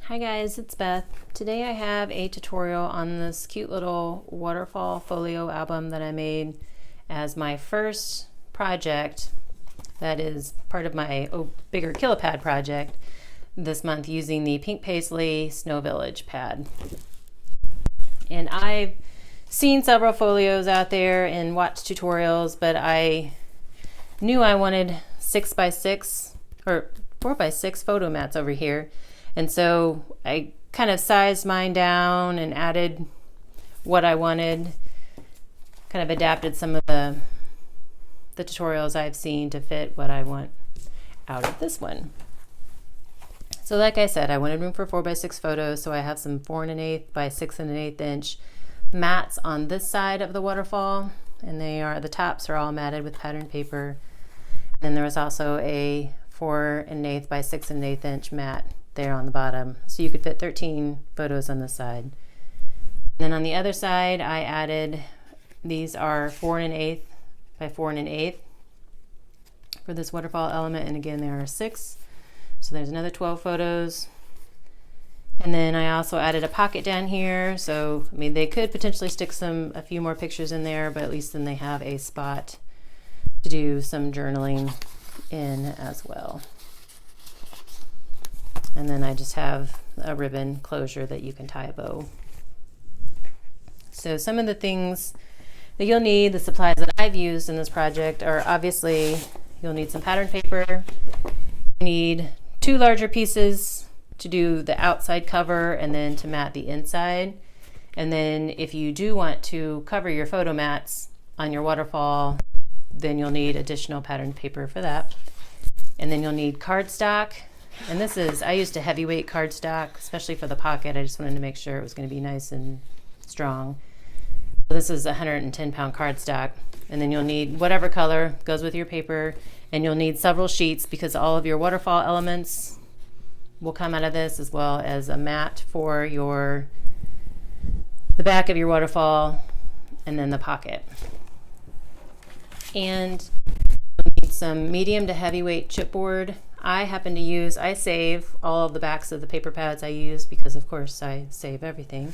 Hi guys, it's Beth. Today I have a tutorial on this cute little Waterfall Folio album that I made as my first project that is part of my bigger Kilopad project this month using the pink Paislee Snow Village pad. And I've seen several folios out there and watched tutorials, but I knew I wanted 6x6 or 4x6 photo mats over here. And so I kind of sized mine down and added what I wanted, kind of adapted some of the tutorials I've seen to fit what I want out of this one. So like I said, I wanted room for 4x6 photos, so I have some 4 1/8 by 6 1/8 inch mats on this side of the waterfall, and the tops are all matted with patterned paper. And there was also a 4 1/8 by 6 1/8 inch mat there on the bottom, so you could fit 13 photos on this side. And then on the other side I added, these are 4 1/8 by 4 1/8 for this waterfall element, and again there are 6, so there's another 12 photos. And then I also added a pocket down here, so I mean they could potentially stick a few more pictures in there, but at least then they have a spot to do some journaling in as well. And then I just have a ribbon closure that you can tie a bow. So some of the things that you'll need, the supplies that I've used in this project, are obviously you'll need some pattern paper. You need 2 larger pieces to do the outside cover and then to mat the inside. And then if you do want to cover your photo mats on your waterfall, then you'll need additional pattern paper for that. And then you'll need cardstock. And I used a heavyweight cardstock, especially for the pocket. I just wanted to make sure it was going to be nice and strong. So this is a 110-pound cardstock. And then you'll need whatever color goes with your paper, and you'll need several sheets because all of your waterfall elements will come out of this, as well as a mat for the back of your waterfall, and then the pocket. And you'll need some medium to heavyweight chipboard. I save all of the backs of the paper pads I use because of course I save everything.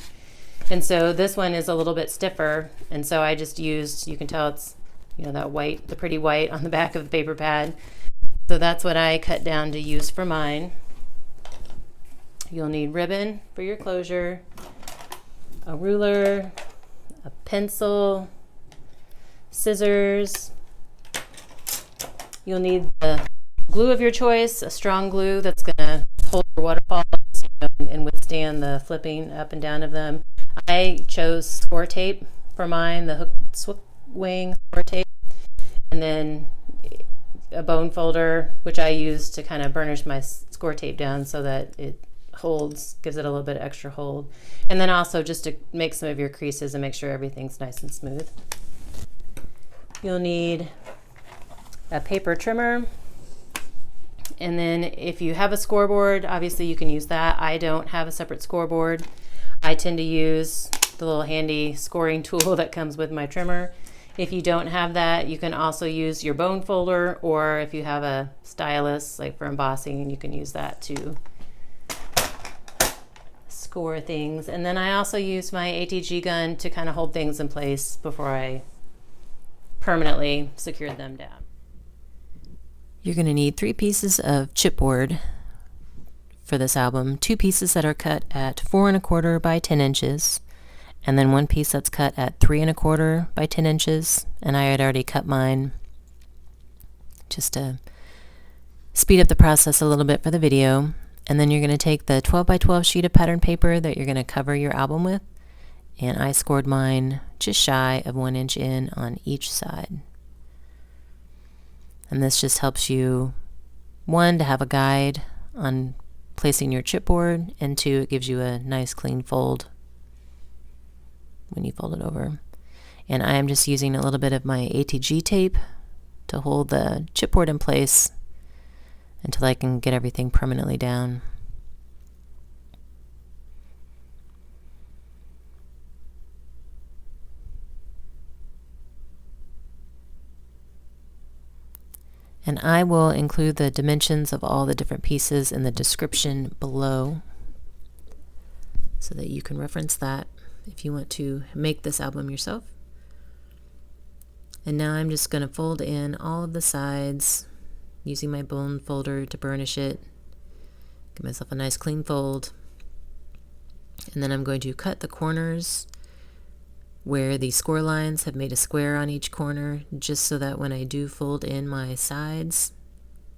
And so this one is a little bit stiffer, and so I just used, you can tell it's, that white, the pretty white on the back of the paper pad. So that's what I cut down to use for mine. You'll need ribbon for your closure, a ruler, a pencil, scissors. You'll need the glue of your choice, a strong glue that's going to hold your waterfalls and withstand the flipping up and down of them. I chose score tape for mine, the hook wing score tape, and then a bone folder, which I use to kind of burnish my score tape down so that it gives it a little bit of extra hold. And then also just to make some of your creases and make sure everything's nice and smooth. You'll need a paper trimmer. And then if you have a scoreboard, obviously you can use that. I don't have a separate scoreboard. I tend to use the little handy scoring tool that comes with my trimmer. If you don't have that, you can also use your bone folder, or if you have a stylus like for embossing, you can use that to score things. And then I also use my ATG gun to kind of hold things in place before I permanently secure them down. You're going to need 3 pieces of chipboard for this album, 2 pieces that are cut at 4 1/4 by 10 inches, and then 1 piece that's cut at 3 1/4 by 10 inches, and I had already cut mine just to speed up the process a little bit for the video. And then you're going to take the 12 by 12 sheet of pattern paper that you're going to cover your album with, and I scored mine just shy of 1 inch in on each side. And this just helps you, 1, to have a guide on placing your chipboard, and 2, it gives you a nice clean fold when you fold it over. And I am just using a little bit of my ATG tape to hold the chipboard in place until I can get everything permanently down. And I will include the dimensions of all the different pieces in the description below. so that you can reference that if you want to make this album yourself. And now I'm just going to fold in all of the sides using my bone folder to burnish it. Give myself a nice clean fold. And then I'm going to cut the corners where the score lines have made a square on each corner, just so that when I do fold in my sides,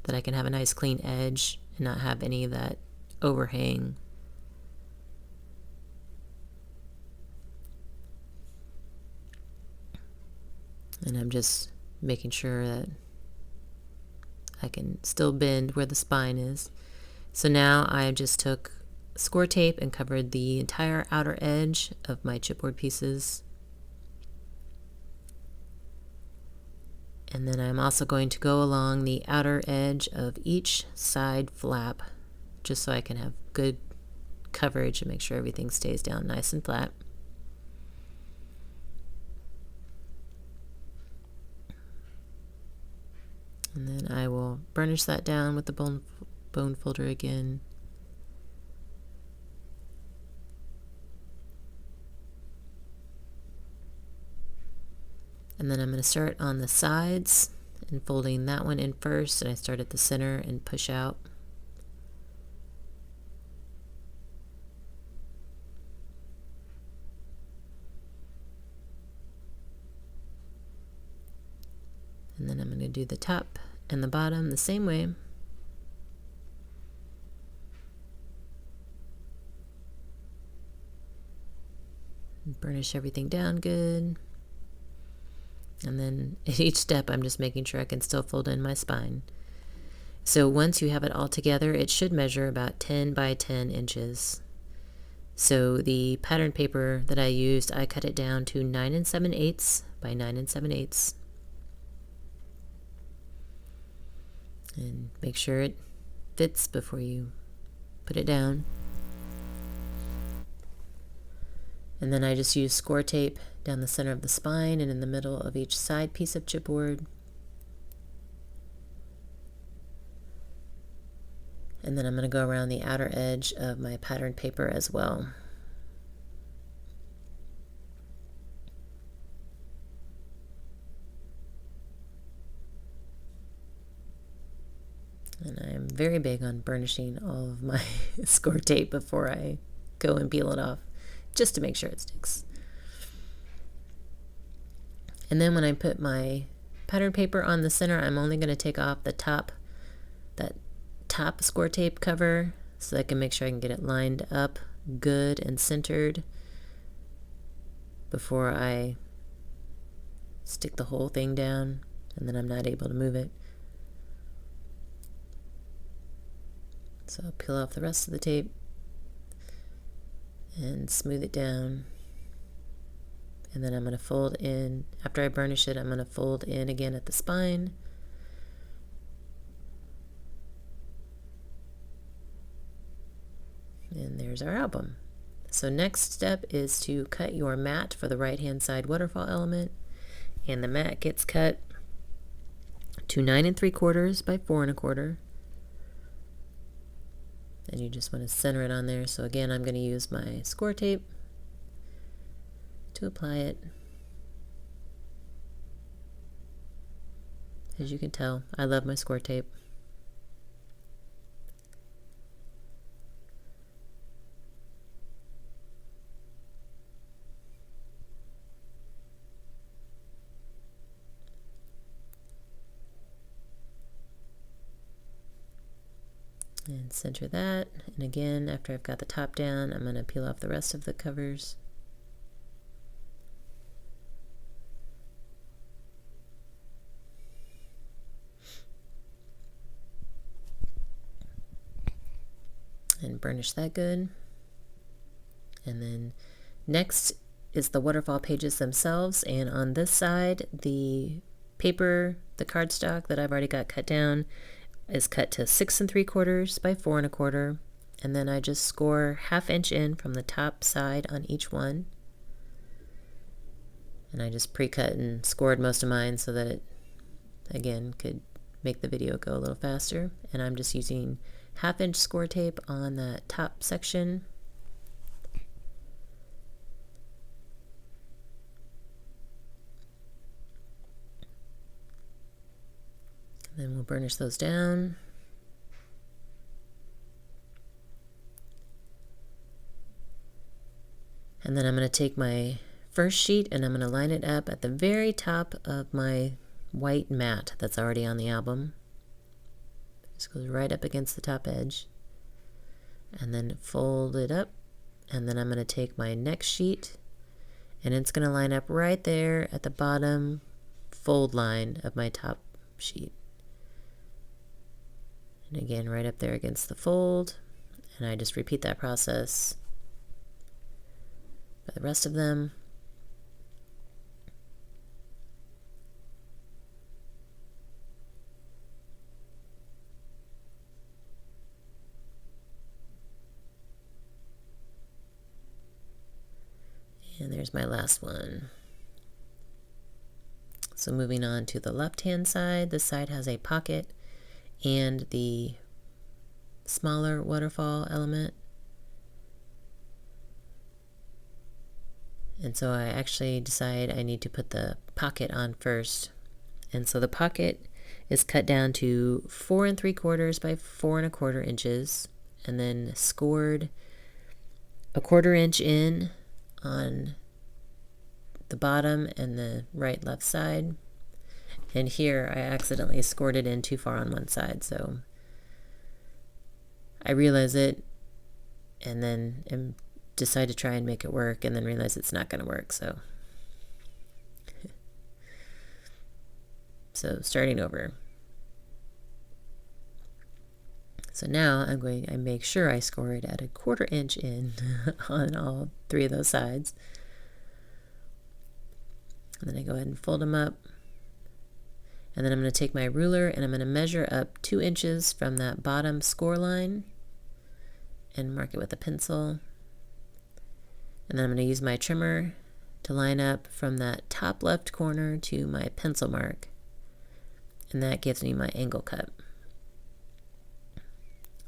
that I can have a nice clean edge and not have any of that overhang. And I'm just making sure that I can still bend where the spine is. So now I just took score tape and covered the entire outer edge of my chipboard pieces. And then I'm also going to go along the outer edge of each side flap, just so I can have good coverage and make sure everything stays down nice and flat. And then I will burnish that down with the bone folder again. And then I'm going to start on the sides and folding that one in first, and I start at the center and push out. And then I'm going to do the top and the bottom the same way. Burnish everything down good. And then at each step I'm just making sure I can still fold in my spine. So once you have it all together, it should measure about 10 by 10 inches. So the pattern paper that I used, I cut it down to 9 7/8 by 9 7/8. And make sure it fits before you put it down. And then I just use score tape down the center of the spine and in the middle of each side piece of chipboard. And then I'm going to go around the outer edge of my pattern paper as well. And I'm very big on burnishing all of my score tape before I go and peel it off, just to make sure it sticks. And then when I put my pattern paper on the center, I'm only going to take off the top, that top score tape cover, so I can make sure I can get it lined up good and centered before I stick the whole thing down, and then I'm not able to move it. So I'll peel off the rest of the tape and smooth it down. And then I'm going to fold in, after I burnish it, I'm going to fold in again at the spine. And there's our album. So next step is to cut your mat for the right hand side waterfall element. And the mat gets cut to 9 3/4 by 4 1/4. And you just want to center it on there. So again, I'm going to use my score tape to apply it. As you can tell, I love my score tape. And center that. And again, after I've got the top down, I'm going to peel off the rest of the covers. And burnish that good. And then next is the waterfall pages themselves, and on this side the paper, the cardstock that I've already got cut down, is cut to 6 3/4 by 4 1/4, and then I just score 1/2 inch in from the top side on each one. And I just pre-cut and scored most of mine so that it again could make the video go a little faster. And I'm just using 1/2 inch score tape on that top section. Then we'll burnish those down. And then I'm going to take my first sheet and I'm going to line it up at the very top of my white mat that's already on the album. This goes right up against the top edge. And then fold it up. And then I'm going to take my next sheet and it's going to line up right there at the bottom fold line of my top sheet. And again, right up there against the fold. And I just repeat that process for the rest of them. And there's my last one. So moving on to the left-hand side, this side has a pocket and the smaller waterfall element. And so I actually decide I need to put the pocket on first. And so the pocket is cut down to 4 3/4 by 4 1/4 inches, and then scored 1/4 inch in on the bottom and the right left side. And here I accidentally scored it in too far on one side, so I realize it and then decide to try and make it work, and then realize it's not going to work. So starting over. So now I make sure I score it at 1/4 inch in on all 3 of those sides. And then I go ahead and fold them up. And then I'm going to take my ruler and I'm going to measure up 2 inches from that bottom score line and mark it with a pencil. And then I'm going to use my trimmer to line up from that top left corner to my pencil mark. And that gives me my angle cut.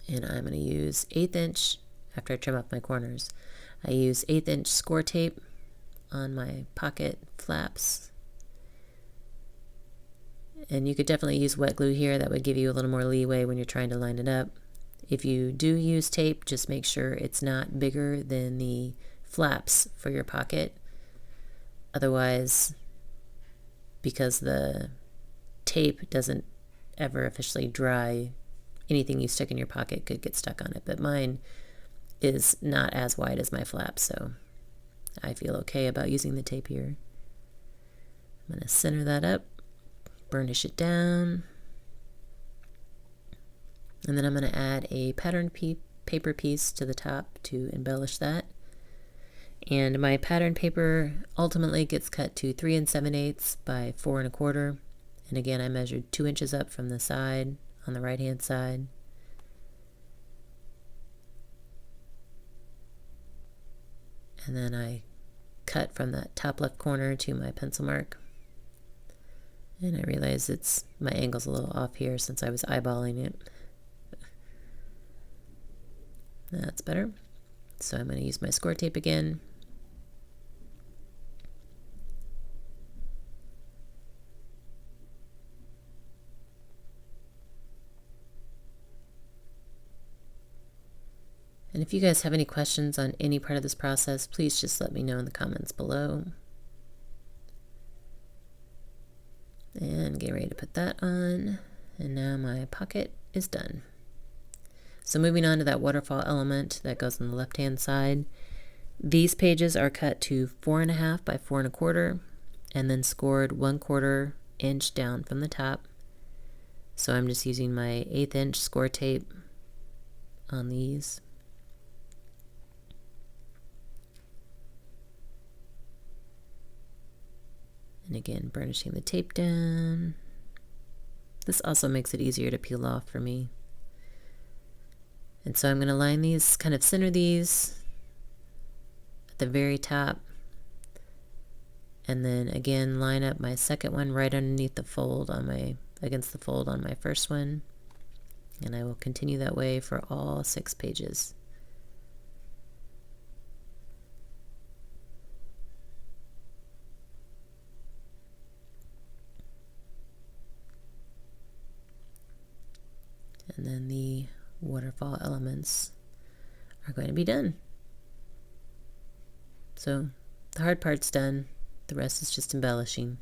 And I'm going to use 1/8 inch, after I trim off my corners, I use 1/8 inch score tape on my pocket flaps. And you could definitely use wet glue here. That would give you a little more leeway when you're trying to line it up. If you do use tape, just make sure it's not bigger than the flaps for your pocket. Otherwise, because the tape doesn't ever officially dry, anything you stick in your pocket could get stuck on it. But mine is not as wide as my flaps, so I feel okay about using the tape here. I'm going to center that up, burnish it down, and then I'm going to add a pattern paper piece to the top to embellish that. And my pattern paper ultimately gets cut to 3 7/8 by 4 1/4. And again, I measured 2 inches up from the side on the right hand side. And then I cut from that top left corner to my pencil mark. And I realize my angle's a little off here since I was eyeballing it. That's better. So I'm going to use my score tape again. And if you guys have any questions on any part of this process, please just let me know in the comments below. And get ready to put that on. And now my pocket is done. So moving on to that waterfall element that goes on the left-hand side. These pages are cut to 4 1/2 by 4 1/4 and then scored 1/4 inch down from the top. So I'm just using my 1/8 inch score tape on these. And again, burnishing the tape down. This also makes it easier to peel off for me. And so I'm going to line these, kind of center these at the very top. And then again, line up my second one right underneath the fold against the fold on my first one. And I will continue that way for all 6 pages. and then the waterfall elements are going to be done. So the hard part's done, the rest is just embellishing.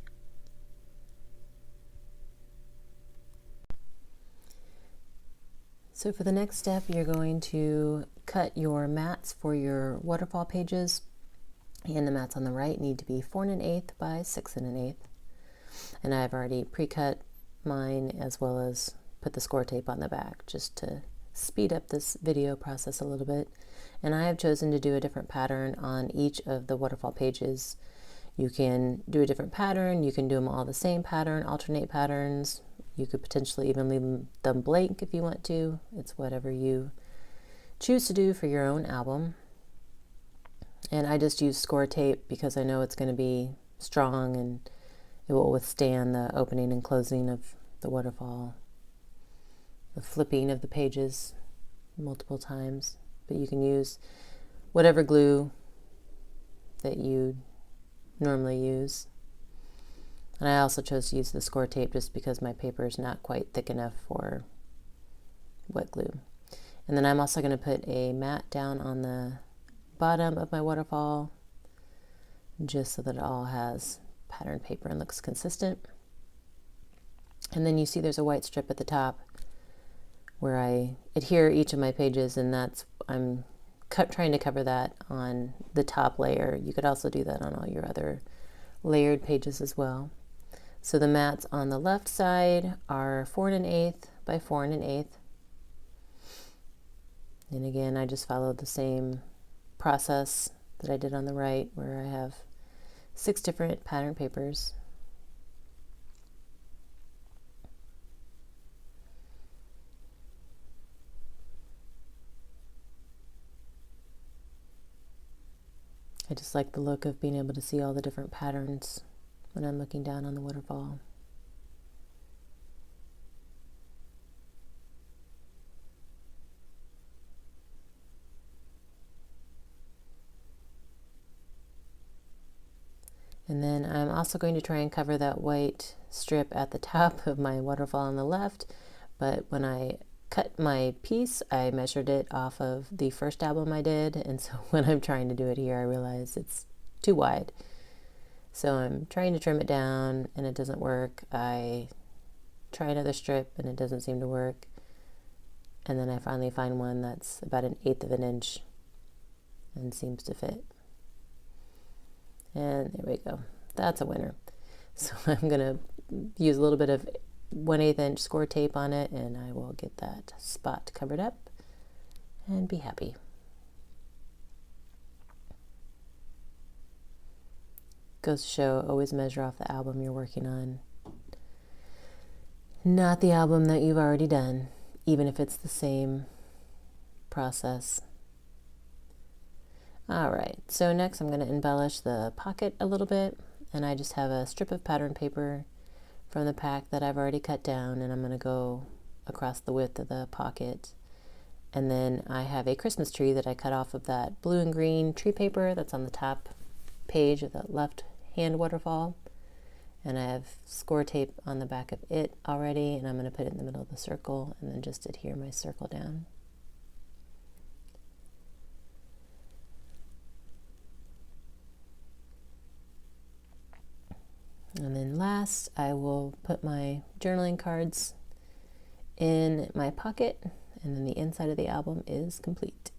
So for the next step, you're going to cut your mats for your waterfall pages, and the mats on the right need to be 4 1/8 by 6 1/8. And I've already pre-cut mine as well as put the score tape on the back just to speed up this video process a little bit. And I have chosen to do a different pattern on each of the waterfall pages. You can do a different pattern, you can do them all the same pattern, alternate patterns. You could potentially even leave them blank if you want to. It's whatever you choose to do for your own album. And I just use score tape because I know it's going to be strong and it will withstand the opening and closing of the waterfall, the flipping of the pages multiple times. But you can use whatever glue that you normally use. And I also chose to use the score tape just because my paper is not quite thick enough for wet glue. And then I'm also going to put a mat down on the bottom of my waterfall just so that it all has pattern paper and looks consistent. And then you see there's a white strip at the top where I adhere each of my pages, and I'm trying to cover that on the top layer. You could also do that on all your other layered pages as well. So the mats on the left side are 4 1/8 by 4 1/8. And again, I just followed the same process that I did on the right, where I have 6 different pattern papers. I just like the look of being able to see all the different patterns when I'm looking down on the waterfall. And then I'm also going to try and cover that white strip at the top of my waterfall on the left, but when I cut my piece, I measured it off of the first album I did, and so when I'm trying to do it here, I realize it's too wide. So I'm trying to trim it down, and it doesn't work. I try another strip, and it doesn't seem to work. And then I finally find one that's about 1/8 of an inch and seems to fit. And there we go. That's a winner. So I'm going to use a little bit of 1/8 inch score tape on it, and I will get that spot covered up and be happy. Goes to show, always measure off the album you're working on, not the album that you've already done, even if it's the same process. All right, so next I'm going to embellish the pocket a little bit, and I just have a strip of pattern paper from the pack that I've already cut down, and I'm going to go across the width of the pocket. And then I have a Christmas tree that I cut off of that blue and green tree paper that's on the top page of the left hand waterfall, and I have score tape on the back of it already, and I'm going to put it in the middle of the circle and then just adhere my circle down. And then last, I will put my journaling cards in my pocket, and then the inside of the album is complete.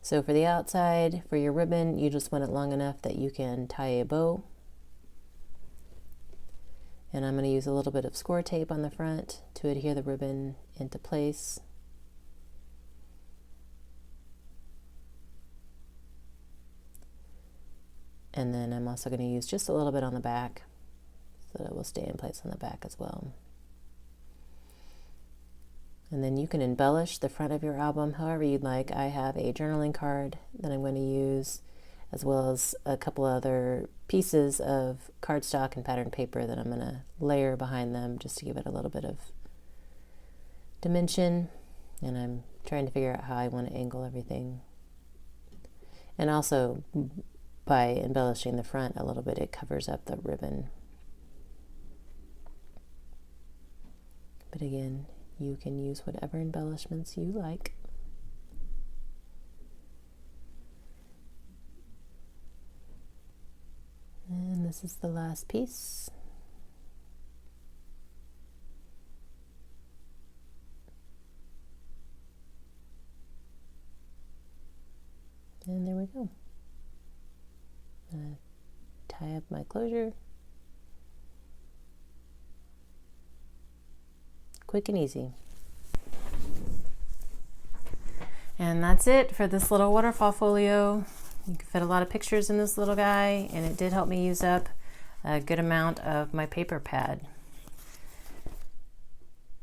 So for the outside, for your ribbon, you just want it long enough that you can tie a bow. And I'm going to use a little bit of score tape on the front to adhere the ribbon into place. And then I'm also going to use just a little bit on the back so that it will stay in place on the back as well. And then you can embellish the front of your album however you'd like. I have a journaling card that I'm going to use, as well as a couple other pieces of cardstock and pattern paper that I'm going to layer behind them just to give it a little bit of dimension. And I'm trying to figure out how I want to angle everything. And also, by embellishing the front a little bit, it covers up the ribbon. But again, you can use whatever embellishments you like. And this is the last piece. And there we go. Tie up my closure. Quick and easy. And that's it for this little waterfall folio. You can fit a lot of pictures in this little guy, and it did help me use up a good amount of my paper pad.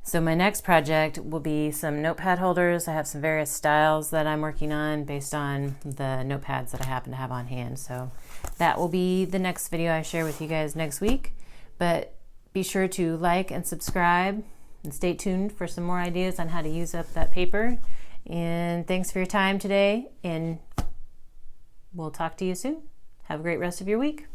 So my next project will be some notepad holders. I have some various styles that I'm working on based on the notepads that I happen to have on hand. So that will be the next video I share with you guys next week. But be sure to like and subscribe and stay tuned for some more ideas on how to use up that paper. And thanks for your time today, and we'll talk to you soon. Have a great rest of your week.